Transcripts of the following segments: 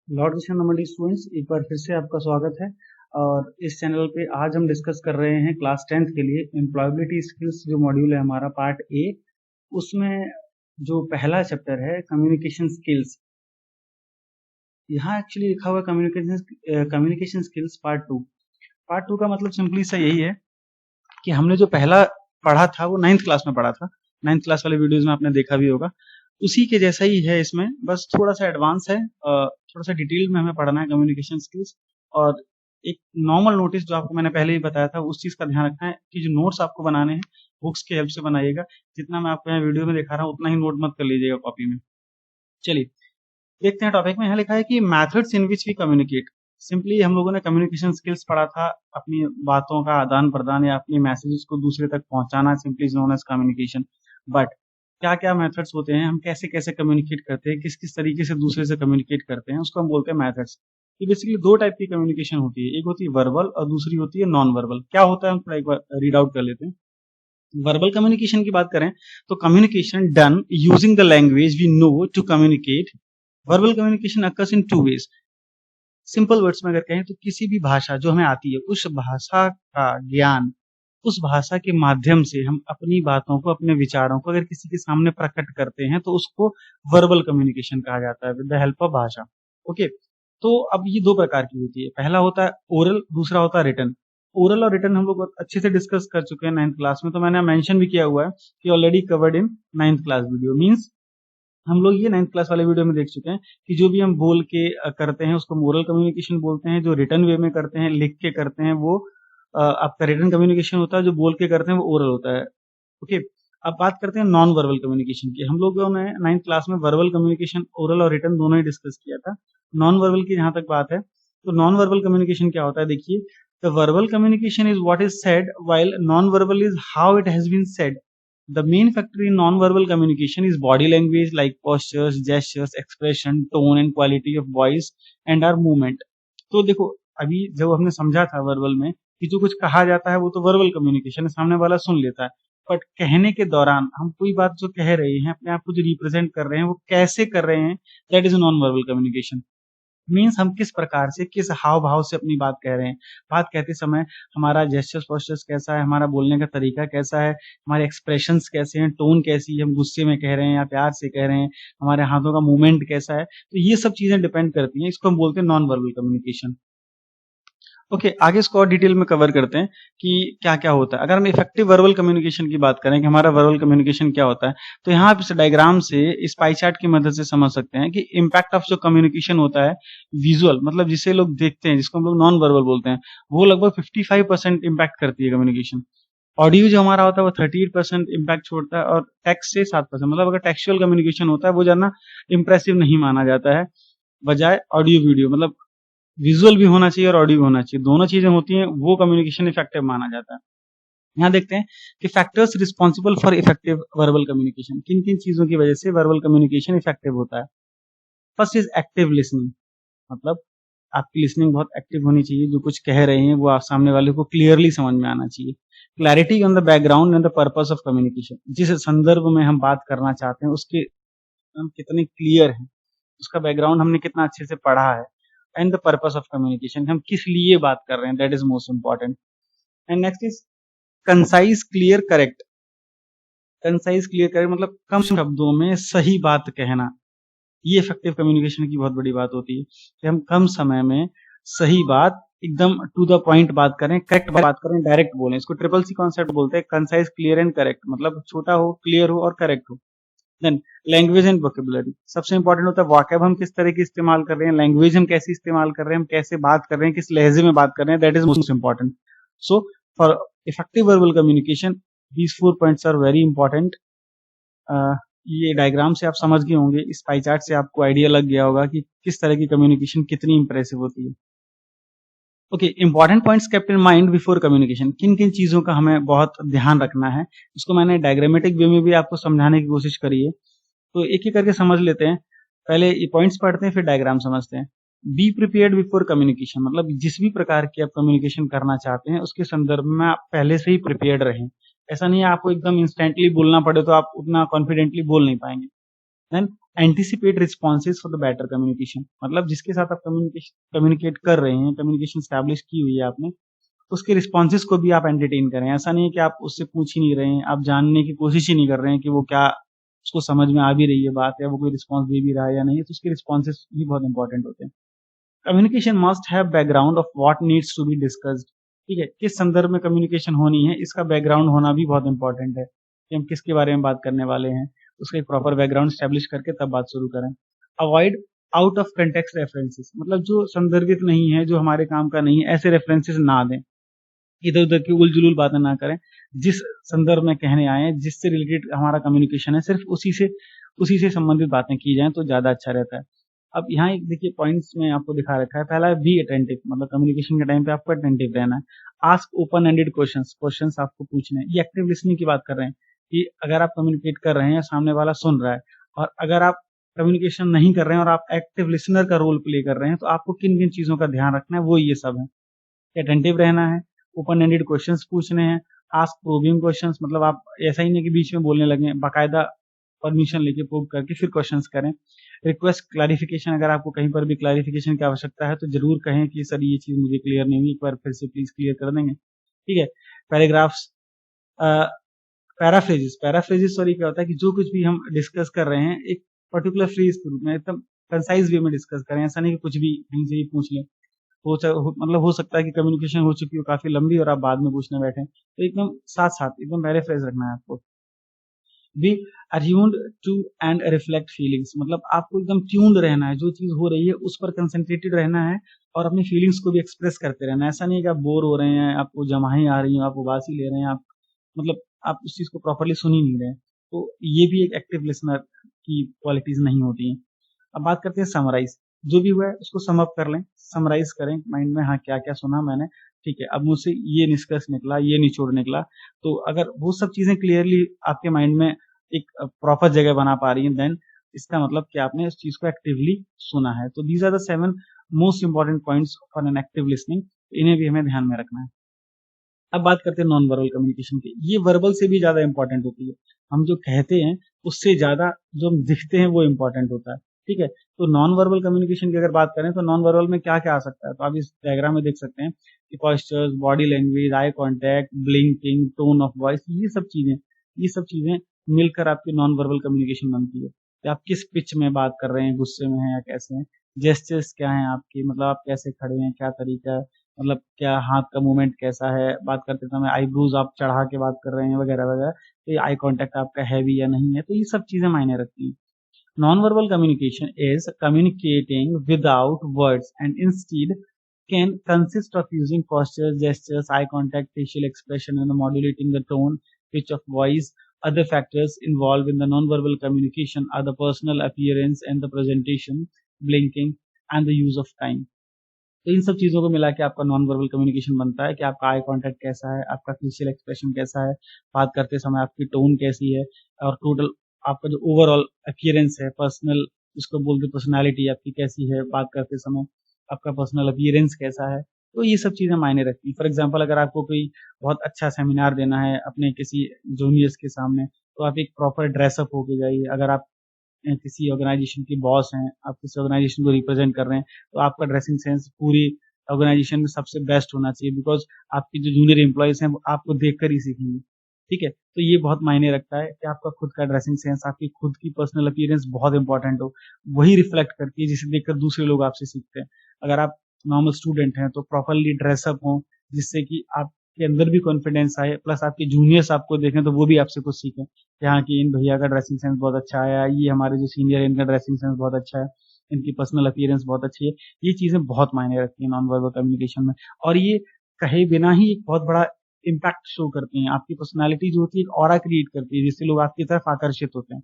Lord Krishna students, एक बार फिर से आपका स्वागत है। और इस चैनल पे आज हम डिस्कस कर रहे हैं क्लास 10th के लिए एम्प्लॉयबिलिटी स्किल्स जो मॉड्यूल है हमारा पार्ट ए। उसमें जो पहला चैप्टर है कम्युनिकेशन स्किल्स, यहाँ एक्चुअली लिखा हुआ है कम्युनिकेशन स्किल्स पार्ट 2। पार्ट 2 का मतलब सिंपली सा यही है कि हमने जो पहला पढ़ा था वो 9th क्लास में पढ़ा था। 9th क्लास वाले वीडियोज में आपने देखा भी होगा, उसी के जैसा ही है इसमें, बस थोड़ा सा एडवांस है। थोड़ा सा डिटेल में हमें पढ़ना है कम्युनिकेशन स्किल्स। और एक नॉर्मल नोटिस जो आपको मैंने पहले ही बताया था, उस चीज का ध्यान रखना है कि जो नोट्स आपको बनाने हैं बुक्स की हेल्प से बनाइएगा। जितना मैं आपको यहाँ वीडियो में दिखा रहा हूँ उतना ही नोट मत कर लीजिएगा कॉपी में। चलिए देखते हैं टॉपिक में। यहाँ लिखा है कि methods in which we communicate. Simply हम लोगों ने कम्युनिकेशन स्किल्स पढ़ा था, अपनी बातों का आदान प्रदान या अपनी मैसेजेस को दूसरे तक पहुंचाना, simply known as communication. But क्या क्या मेथड्स होते हैं, हम कैसे कैसे कम्युनिकेट करते हैं, किस किस तरीके से दूसरे से कम्युनिकेट करते हैं, उसको हम बोलते हैं मेथड्स। ये बेसिकली दो टाइप की कम्युनिकेशन होती है, एक होती है वर्बल और दूसरी होती है नॉन वर्बल। क्या होता है हम थोड़ा एक बार रीड आउट कर लेते हैं। वर्बल कम्युनिकेशन की बात करें तो communication done using the language we know to communicate. Verbal communication occurs in two ways. Simple words में अगर कहें तो किसी भी भाषा जो हमें आती है, उस भाषा का ज्ञान, उस भाषा के माध्यम से हम अपनी बातों को, अपने विचारों को अगर किसी के सामने प्रकट करते हैं तो उसको वर्बल कम्युनिकेशन कहा जाता है, विद द हेल्प ऑफ भाषा। ओके, तो अब ये दो प्रकार की होती है, पहला होता है ओरल, दूसरा होता है रिटन। ओरल और रिटन हम लोग अच्छे से डिस्कस कर चुके हैं 9th क्लास में, तो मैंने मेंशन भी किया हुआ है कि already covered in 9th class video. Means हम लोग ये 9th क्लास वाले वीडियो में देख चुके हैं कि जो भी हम बोल के करते हैं उसको मोरल कम्युनिकेशन बोलते हैं, जो रिटर्न वे में करते हैं, लिख के करते हैं, वो आपका रिटर्न कम्युनिकेशन होता है, जो बोल के करते हैं वो ओरल होता है। ओके, अब बात करते हैं नॉन वर्बल कम्युनिकेशन की। हम लोगों ने 9th क्लास में वर्बल कम्युनिकेशन, ओरल और रिटर्न दोनों ही डिस्कस किया था। नॉन वर्बल की जहां तक बात है तो नॉन वर्बल कम्युनिकेशन क्या होता है, देखिए, the verbal communication is what is said while non verbal is how it has been said. The main factor in non-verbal communication is body language like postures, gestures, expression, tone and quality of voice and our movement. तो देखो, अभी जब हमने समझा था verbal में कि जो कुछ कहा जाता है वो तो वर्बल कम्युनिकेशन है, सामने वाला सुन लेता है। बट कहने के दौरान हम कोई बात जो कह रहे हैं, अपने आप को जो रिप्रेजेंट कर रहे हैं, वो कैसे कर रहे हैं, that is non verbal communication. Means हम किस प्रकार से, किस हाव भाव से अपनी बात कह रहे हैं। बात कहते समय हमारा जेस्चर्स पोस्चर्स कैसा है, हमारा बोलने का तरीका कैसा है, हमारे एक्सप्रेशंस कैसे हैं, टोन कैसी है, हम गुस्से में कह रहे हैं या प्यार से कह रहे हैं, हमारे हाथों का मूवमेंट कैसा है, तो ये सब चीजें डिपेंड करती हैं। इसको हम बोलते हैं नॉन वर्बल कम्युनिकेशन। ओके, आगे इसको और डिटेल में कवर करते हैं कि क्या क्या होता है। अगर हम इफेक्टिव वर्बल कम्युनिकेशन की बात करें कि हमारा वर्बल कम्युनिकेशन क्या होता है, तो यहाँ आप इस डायग्राम से, इस पाई चार्ट की मदद से समझ सकते हैं कि इम्पैक्ट ऑफ जो कम्युनिकेशन होता है विजुअल, मतलब जिसे लोग देखते हैं, जिसको हम लोग नॉन वर्बल बोलते हैं, वो लगभग 55% इम्पैक्ट करती है कम्युनिकेशन। ऑडियो जो हमारा होता है वो 38% इम्पैक्ट छोड़ता है, और टेक्स्ट से 7%। मतलब अगर टेक्सुअल कम्युनिकेशन होता है वो ज्यादा इंप्रेसिव नहीं माना जाता है, बजाय ऑडियो वीडियो, मतलब विजुअल भी होना चाहिए और ऑडियो भी होना चाहिए, दोनों चीजें होती हैं, वो कम्युनिकेशन इफेक्टिव माना जाता है। यहाँ देखते हैं कि factors responsible for effective verbal communication, किन किन चीजों की वजह से वर्बल कम्युनिकेशन इफेक्टिव होता है। फर्स्ट इज एक्टिव लिसनिंग, मतलब आपकी लिसनिंग बहुत एक्टिव होनी चाहिए, जो कुछ कह रहे हैं वो आप सामने वाले को क्लियरली समझ में आना चाहिए। Clarity on the background and the purpose of communication, जिस संदर्भ में हम बात करना चाहते हैं उसके हम कितने क्लियर हैं, उसका बैकग्राउंड हमने कितना अच्छे से पढ़ा है, and the purpose of communication, हम किस लिए बात कर रहे हैं, that is most important. And next is concise clear correct. Concise clear correct मतलब कम शब्दों में सही बात कहना, ये इफेक्टिव कम्युनिकेशन की बहुत बड़ी बात होती है कि हम कम समय में सही बात, एकदम टू द पॉइंट बात करें, करेक्ट बात करें, डायरेक्ट बोलें। इसको ट्रिपल सी कॉन्सेप्ट बोलते हैं, कंसाइज क्लियर एंड करेक्ट, मतलब छोटा हो, क्लियर हो और करेक्ट हो। देन लैंग्वेज एंड वोकेबुलरी, सबसे इंपॉर्टेंट होता है वोकैब हम किस तरह की इस्तेमाल कर रहे हैं, लैंग्वेज हम कैसे इस्तेमाल कर रहे हैं, हम कैसे बात कर रहे हैं, किस लहजे में बात कर रहे हैं, that is most important. So for effective verbal communication these 4 points are very important. ये डायग्राम से आप समझ गए होंगे, इस पाई चार्ट से आपको आइडिया लग गया होगा कि किस तरह की कम्युनिकेशन कितनी इंप्रेसिव होती है। Okay, important points kept in mind before communication, किन किन चीजों का हमें बहुत ध्यान रखना है, उसको मैंने डायग्रामेटिक वे में भी आपको समझाने की कोशिश करी है, तो एक ही करके समझ लेते हैं। पहले ये पॉइंट्स पढ़ते हैं, फिर डायग्राम समझते हैं। बी प्रिपेयर्ड बिफोर कम्युनिकेशन, मतलब जिस भी प्रकार की आप कम्युनिकेशन करना चाहते हैं उसके संदर्भ में आप पहले से ही प्रिपेयर्ड रहें। ऐसा नहीं है आपको एकदम इंस्टेंटली बोलना पड़े तो आप उतना कॉन्फिडेंटली बोल नहीं पाएंगे। Then anticipate responses for the better communication, मतलब जिसके साथ आप कम्युनिकेट कर रहे हैं, कम्युनिकेशन स्टैब्लिश की हुई है आपने, उसके रिस्पॉन्सेज को भी आप एंटरटेन करें। ऐसा नहीं है कि आप उससे पूछ ही नहीं रहे हैं, आप जानने की कोशिश ही नहीं कर रहे हैं कि वो क्या, उसको समझ में आ भी रही है बात, या वो कोई रिस्पॉन्स दे भी रहा है या नहीं, तो उसके रिस्पॉन्सेज भी बहुत इंपॉर्टेंट होते हैं। Communication must have background of what needs to be discussed, ठीक है, किस संदर्भ में कम्युनिकेशन होनी है, इसका बैकग्राउंड होना भी बहुत इंपॉर्टेंट है कि हम किसके बारे में बात करने वाले हैं, उसका एक प्रॉपर बैकग्राउंड स्टैब्लिश करके तब बात शुरू करें। Avoid out of context references, मतलब जो संदर्भित नहीं है, जो हमारे काम का नहीं है, ऐसे रेफरेंसेस ना दें, इधर उधर की उलझुल बातें ना करें। जिस संदर्भ में कहने आए हैं, जिससे रिलेटेड हमारा कम्युनिकेशन है, सिर्फ उसी से संबंधित बातें की जाएं तो ज्यादा अच्छा रहता है। अब यहाँ एक देखिए पॉइंट्स में आपको दिखा रखा है, पहला है बी अटेंटिव, मतलब कम्युनिकेशन के टाइम पे आपको अटेंटिव रहना है। आस्क ओपन एंडेड क्वेश्चंस आपको पूछने हैं, ये एक्टिव लिसनिंग की बात कर रहे हैं कि अगर आप कम्युनिकेट कर रहे हैं, सामने वाला सुन रहा है, और अगर आप कम्युनिकेशन नहीं कर रहे हैं और आप एक्टिव लिसनर का रोल प्ले कर रहे हैं, तो आपको किन किन चीजों का ध्यान रखना है, वो ये सब है। अटेंटिव रहना है, ओपन एंडेड क्वेश्चंस पूछने हैं, आस्क प्रोबिंग क्वेश्चंस, मतलब आप ऐसा ही नहीं कि बीच में बोलने लगे, बाकायदा परमिशन लेके प्रूव करके फिर क्वेश्चंस करें। रिक्वेस्ट क्लैरिफिकेशन, अगर आपको कहीं पर भी क्लैरिफिकेशन की आवश्यकता है तो जरूर कहें कि सर ये चीज मुझे क्लियर नहीं हुई, एक बार फिर से प्लीज क्लियर कर देंगे, ठीक है। पैराग्राफ्स, पैराफ्रेजिस सॉरी, क्या होता है कि जो कुछ भी हम डिस्कस कर रहे हैं एक पर्टिकुलर फ्रेज के रूप में, एकदम कंसाइज वे में डिस्कस करें, ऐसा नहीं कि कुछ भी कहीं से भी पूछ लें। मतलब हो सकता है कि कम्युनिकेशन हो चुकी हो काफी लंबी और आप बाद में पूछने बैठे, तो एकदम साथ साथ एकदम पैराफ्रेज रखना है आपको। Be attuned to and reflect feelings, मतलब आपको एकदम ट्यून्ड रहना है, जो चीज हो रही है उस पर कंसंट्रेटेड रहना है और अपनी फीलिंग्स को भी एक्सप्रेस करते रहना है। ऐसा नहीं है कि आप बोर हो रहे हैं, आपको जमाही आ रही है, आप उबासी ले रहे हैं, आप मतलब आप उस चीज को प्रॉपरली सुन ही नहीं रहे हैं, तो ये भी एक एक्टिव लिसनर की क्वालिटीज नहीं होती है। अब बात करते हैं समराइज, जो भी हुआ है उसको सम अप कर लें, समराइज करें माइंड में, हाँ क्या क्या सुना मैंने, ठीक है, अब मुझसे ये निष्कर्ष निकला, ये निचोड़ निकला। तो अगर वो सब चीजें क्लियरली आपके माइंड में एक प्रॉपर जगह बना पा रही है, देन इसका मतलब कि आपने इस चीज को एक्टिवली सुना है। तो these are the 7 most important points for an active listening, इन्हें भी हमें ध्यान में रखना है। अब बात करते हैं नॉन वर्बल कम्युनिकेशन की, ये वर्बल से भी ज्यादा इंपॉर्टेंट होती है। हम जो कहते हैं उससे ज्यादा जो हम दिखते हैं वो इंपॉर्टेंट होता है, ठीक है। तो नॉन वर्बल कम्युनिकेशन की अगर बात करें तो नॉन वर्बल में क्या क्या आ सकता है, तो आप इस डायग्राम में देख सकते हैं कि postures, body language, eye contact, blinking, tone of voice, ये सब चीजें मिलकर आपकी नॉन वर्बल कम्युनिकेशन बनती है कि आप किस पिच में बात कर रहे हैं, गुस्से में हैं या कैसे हैं, जेस्चर्स क्या हैं आपकी, मतलब आप कैसे खड़े हैं, क्या तरीका है, मतलब क्या हाथ का मूवमेंट कैसा है, बात करते समय आईब्रोज आप चढ़ा के बात कर रहे हैं वगैरह वगैरह, तो ये आई कांटेक्ट आपका हैवी या नहीं है, तो ये सब चीजें मायने रखती हैं। Non verbal communication is communicating without words and instead can consist of using postures, gestures, eye contact, facial expression, and modulating the tone, pitch of voice. Other factors involved in the non-verbal communication are the personal appearance and the presentation, blinking, and the use of time. तो इन सब चीज़ों को मिला के आपका non verbal communication बनता है कि आपका आई कांटेक्ट कैसा है, आपका फेशियल एक्सप्रेशन कैसा है, बात करते समय आपकी टोन कैसी है, और टोटल आपका जो ओवरऑल अपीयरेंस है, पर्सनल जिसको बोलते पर्सनालिटी आपकी कैसी है, बात करते समय आपका पर्सनल अपीयरेंस कैसा है, तो ये सब चीज़ें मायने रखती हैं। फॉर एग्जाम्पल अगर आपको कोई बहुत अच्छा सेमिनार देना है अपने किसी जूनियर्स के सामने, तो आप एक प्रॉपर ड्रेसअप होके जाइए। अगर आप किसी ऑर्गेनाइजेशन के बॉस हैं, आप किसी ऑर्गेनाइजेशन को रिप्रेजेंट कर रहे हैं, तो आपका ड्रेसिंग सेंस पूरी ऑर्गेनाइजेशन में सबसे बेस्ट होना चाहिए, बिकॉज आपके जो जूनियर एम्प्लॉयज हैं वो आपको देखकर ही सीखेंगे, ठीक है। तो ये बहुत मायने रखता है कि आपका खुद का ड्रेसिंग सेंस, आपकी खुद की पर्सनल अपीयरेंस बहुत इंपॉर्टेंट हो, वही रिफ्लेक्ट करती है जिसे देखकर दूसरे लोग आपसे सीखते हैं। अगर आप नॉर्मल स्टूडेंट हैं तो प्रॉपरली ड्रेसअप हो, जिससे कि आपके अंदर भी कॉन्फिडेंस आए, प्लस आपके जूनियर्स आपको देखें तो वो भी आपसे कुछ सीखें, यहाँ की इन भैया का ड्रेसिंग सेंस बहुत अच्छा है, ये हमारे जो सीनियर है इनका ड्रेसिंग सेंस बहुत अच्छा है, इनकी पर्सनल अपीयरेंस बहुत अच्छी है। ये चीजें बहुत मायने रखती हैं नॉन वर्बल कम्युनिकेशन में, और ये कहे बिना ही एक बहुत बड़ा इम्पैक्ट शो करती हैं। आपकी पर्सनैलिटी जो होती है एक ऑरा क्रिएट करती है, जिससे लोग आपकी तरफ आकर्षित होते हैं।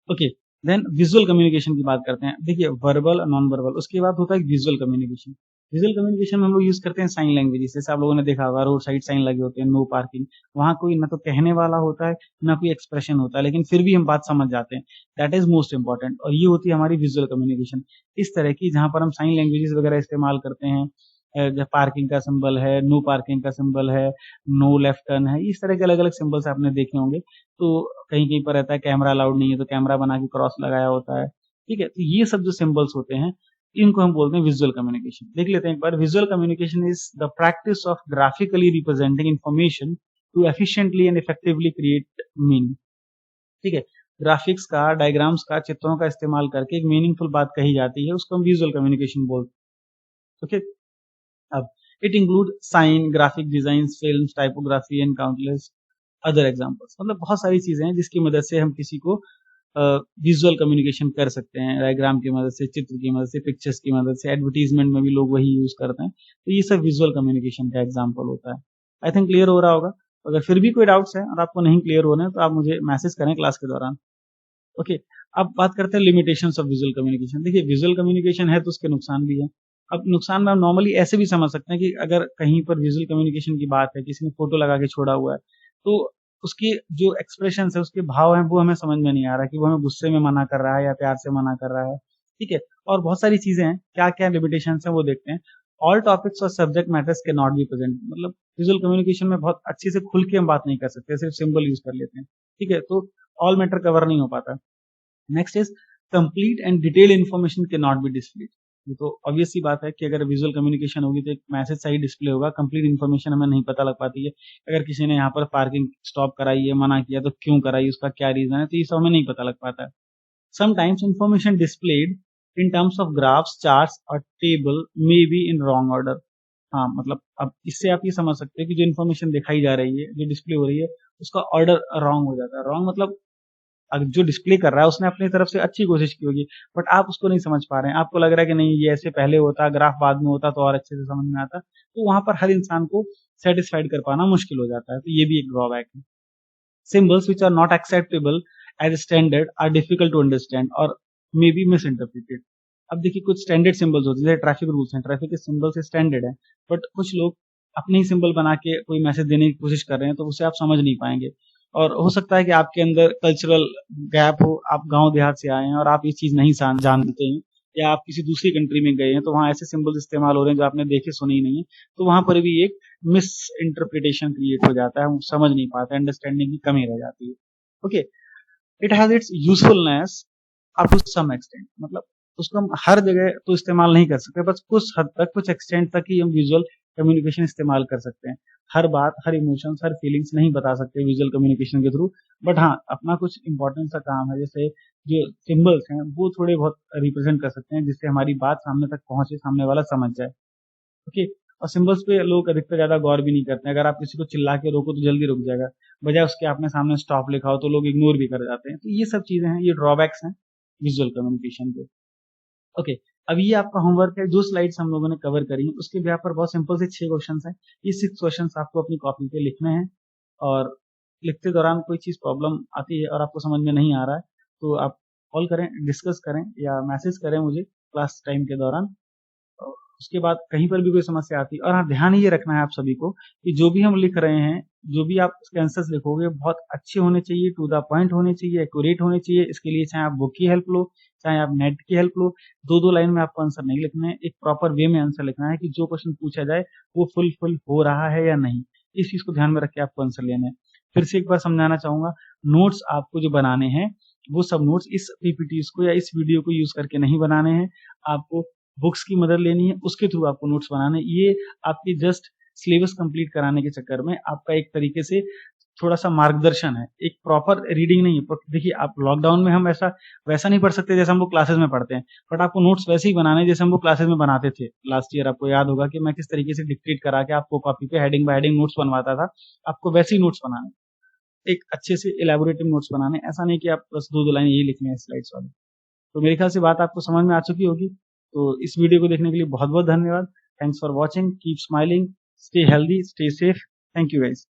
ओके, देन विजुअल कम्युनिकेशन की बात करते हैं। देखिए वर्बल और नॉन वर्बल, उसके बाद होता है विजुअल कम्युनिकेशन। विजुअल कम्युनिकेशन में हम लोग यूज करते हैं साइन लैंग्वेज, जैसे आप लोगों ने देखा होगा रोड साइड साइन लगे होते हैं, नो पार्किंग, वहां कोई ना तो कहने वाला होता है ना कोई एक्सप्रेशन होता है, लेकिन फिर भी हम बात समझ जाते हैं। दैट इज मोस्ट इंपॉर्टेंट, और ये होती है हमारी विजुअल कम्युनिकेशन। इस तरह की जहां पर हम साइन लैंग्वेजेस वगैरह इस्तेमाल करते हैं, पार्किंग का सिंबल है, नो पार्किंग का सिंबल है, नो लेफ्ट टर्न है, इस तरह के अलग अलग सिंबल्स आपने देखे होंगे। तो कहीं कहीं पर रहता है कैमरा अलाउड नहीं है तो कैमरा बना के क्रॉस लगाया होता है, ठीक है। तो ये सब जो सिंबल्स होते हैं इनको हम बोलते हैं विजुअल कम्युनिकेशन। देख लेते हैं एक बार। Visual communication is the practice of graphically representing information to efficiently and effectively create meaning, ठीक है। ग्राफिक्स का, डायग्राम्स का, चित्रों का इस्तेमाल करके एक मीनिंगफुल बात कही जाती है, उसको हम विजुअल कम्युनिकेशन बोलते हैं, ओके। अब it include sign, graphic design, films, typography and countless other examples. मतलब बहुत सारी चीजें हैं जिसकी मदद से हम किसी को विजुअल कम्युनिकेशन कर सकते हैं, डायग्राम की मदद से, चित्र की मदद से, पिक्चर्स की मदद से। एडवर्टीजमेंट में भी लोग वही यूज करते हैं। तो ये सब विजुअल कम्युनिकेशन का एग्जाम्पल होता है। आई थिंक क्लियर हो रहा होगा। अगर फिर भी कोई डाउट्स है और आपको नहीं क्लियर हो रहे हैं तो आप मुझे मैसेज करें क्लास के दौरान, ओके। अब बात करते हैं लिमिटेशंस ऑफ विजुअल कम्युनिकेशन। देखिए विजुअल कम्युनिकेशन है तो उसके नुकसान भी है। अब नुकसान में हम नॉर्मली ऐसे भी समझ सकते हैं कि अगर कहीं पर विजुअल कम्युनिकेशन की बात है, किसी ने फोटो लगा के छोड़ा हुआ है, तो उसकी जो एक्सप्रेशन है, उसके भाव हैं, वो हमें समझ में नहीं आ रहा कि वो हमें गुस्से में मना कर रहा है या प्यार से मना कर रहा है, ठीक है। और बहुत सारी चीजें हैं, क्या क्या लिमिटेशन है वो देखते हैं। ऑल टॉपिक्स और सब्जेक्ट मैटर्स के नॉट बी प्रेजेंट, मतलब विजुअल कम्युनिकेशन में बहुत अच्छे से खुल के हम बात नहीं कर सकते, सिर्फ सिंबल यूज कर लेते हैं, ठीक है। तो ऑल मैटर कवर नहीं हो पाता। Next is complete and detail information के नॉट बी डिस्प्लेड। ये तो ऑब्वियस सी बात है कि अगर विजुअल कम्युनिकेशन होगी तो एक मैसेज सही डिस्प्ले होगा, कंप्लीट इन्फॉर्मेशन हमें नहीं पता लग पाती है। अगर किसी ने यहाँ पर पार्किंग स्टॉप कराई है, मना किया, तो क्यों कराई, उसका क्या रीजन है, तो ये सब हमें नहीं पता लग पाता है। Sometimes information displayed in terms of graphs, charts और table may be in wrong order. हाँ, मतलब अब इससे आप ये समझ सकते हैं कि जो इन्फॉर्मेशन दिखाई जा रही है, जो डिस्प्ले हो रही है, उसका ऑर्डर रॉन्ग हो जाता है। रॉन्ग मतलब जो डिस्प्ले कर रहा है उसने अपनी तरफ से अच्छी कोशिश की होगी, बट आप उसको नहीं समझ पा रहे हैं। आपको लग रहा है कि नहीं ये ऐसे पहले होता, ग्राफ बाद में होता तो और अच्छे से समझ में आता। तो वहां पर हर इंसान को सेटिस्फाइड कर पाना मुश्किल हो जाता है। तो ये भी एक ड्रॉबैक है। Symbols which are not acceptable as standard are difficult to understand और मे बी मिस इंटरप्रिटेड। अब देखिए कुछ स्टैंडर्ड सिंबल्स होते हैं, जैसे ट्रैफिक रूल्स हैं, ट्रैफिक के सिंबल्स स्टैंडर्ड है, बट कुछ लोग अपने ही सिंबल बना के कोई मैसेज देने की कोशिश कर रहे हैं, तो उसे आप समझ नहीं पाएंगे। और हो सकता है कि आपके अंदर कल्चरल गैप हो, आप गांव देहात से आए हैं और आप ये चीज नहीं जानते हैं, या आप किसी दूसरी कंट्री में गए हैं तो वहां ऐसे सिंबल्स इस्तेमाल हो रहे हैं जो आपने देखे सुने ही नहीं है, तो वहां पर भी एक मिस इंटरप्रिटेशन क्रिएट हो जाता है, हम समझ नहीं पाते, अंडरस्टैंडिंग की कमी रह जाती है, okay. It has its usefulness up to some extent, मतलब उसको हम हर जगह तो इस्तेमाल नहीं कर सकते, बस कुछ हद तक, कुछ एक्सटेंट तक ही हम विजुअल कम्युनिकेशन इस्तेमाल कर सकते हैं। हर बात, हर इमोशंस, हर फीलिंग्स नहीं बता सकते विजुअल कम्युनिकेशन के थ्रू, बट हाँ अपना कुछ इंपॉर्टेंट सा काम है, जैसे जो सिंबल्स हैं वो थोड़े बहुत रिप्रेजेंट कर सकते हैं जिससे हमारी बात सामने तक पहुंचे, सामने वाला समझ जाए, ओके। और सिंबल्स पे लोग अधिकतर ज्यादा गौर भी नहीं करते हैं। अगर आप किसी को चिल्ला के रोको तो जल्दी रुक जाएगा, बजाय उसके आपने सामने स्टॉप लिखा हो तो लोग इग्नोर भी कर जाते हैं। तो ये सब चीजें हैं, ये ड्रॉबैक्स हैं विजुअल कम्युनिकेशन के, ओके। अब ये आपका होमवर्क है, जो स्लाइड्स हम लोगों ने कवर करी हैं उसके यहाँ पर बहुत सिंपल से 6 क्वेश्चन हैं। ये 6 क्वेश्चन आपको अपनी कॉपी पे लिखने हैं, और लिखते दौरान कोई चीज प्रॉब्लम आती है और आपको समझ में नहीं आ रहा है तो आप कॉल करें, डिस्कस करें या मैसेज करें मुझे क्लास टाइम के दौरान। उसके बाद कहीं पर भी कोई समस्या आती है, और हाँ ध्यान ये रखना है आप सभी को कि जो भी हम लिख रहे हैं, जो भी आप उसके आंसर्स लिखोगे बहुत अच्छे होने चाहिए, टू द पॉइंट होने चाहिए, एक्यूरेट होने चाहिए। इसके लिए चाहे आप बुक की हेल्प लो, चाहे आप नेट की हेल्प लो, 2-2 लाइन में आपको आंसर नहीं लिखना है, एक प्रॉपर वे में आंसर लिखना है कि जो क्वेश्चन पूछा जाए वो फुलफिल हो रहा है या नहीं, इस चीज को ध्यान में रख के आपको आंसर लेने हैं। फिर से एक बार समझाना चाहूंगा, नोट्स आपको जो बनाने हैं वो सब नोट्स इस पीपीटीज को या इस वीडियो को यूज करके नहीं बनाने हैं, आपको बुक्स की मदद लेनी है, उसके थ्रू आपको नोट्स बनाने। ये आपकी जस्ट सिलेबस कंप्लीट कराने के चक्कर में आपका एक तरीके से थोड़ा सा मार्गदर्शन है, एक प्रॉपर रीडिंग नहीं है। देखिए आप लॉकडाउन में हम ऐसा वैसा नहीं पढ़ सकते जैसे हम लोग क्लासेस में पढ़ते हैं, बट आपको नोट्स वैसे ही बनाने जैसे हम लोग क्लासेस में बनाते थे। लास्ट ईयर आपको याद होगा कि मैं किस तरीके से डिक्टेट करा के आपको कॉपी पे हेडिंग बाय हेडिंग नोट्स बनवाता था, आपको वैसे ही नोट्स बनाने, एक अच्छे से इलेबोरेटिव नोट्स बनाने, ऐसा नहीं कि आप बस 2-2 लाइन यही लिखने हैं स्लाइड्स वाले। तो मेरे ख्याल से बात आपको समझ में आ चुकी होगी। तो इस वीडियो को देखने के लिए बहुत बहुत धन्यवाद। Thanks for watching, keep smiling, stay healthy, stay safe. Thank you guys.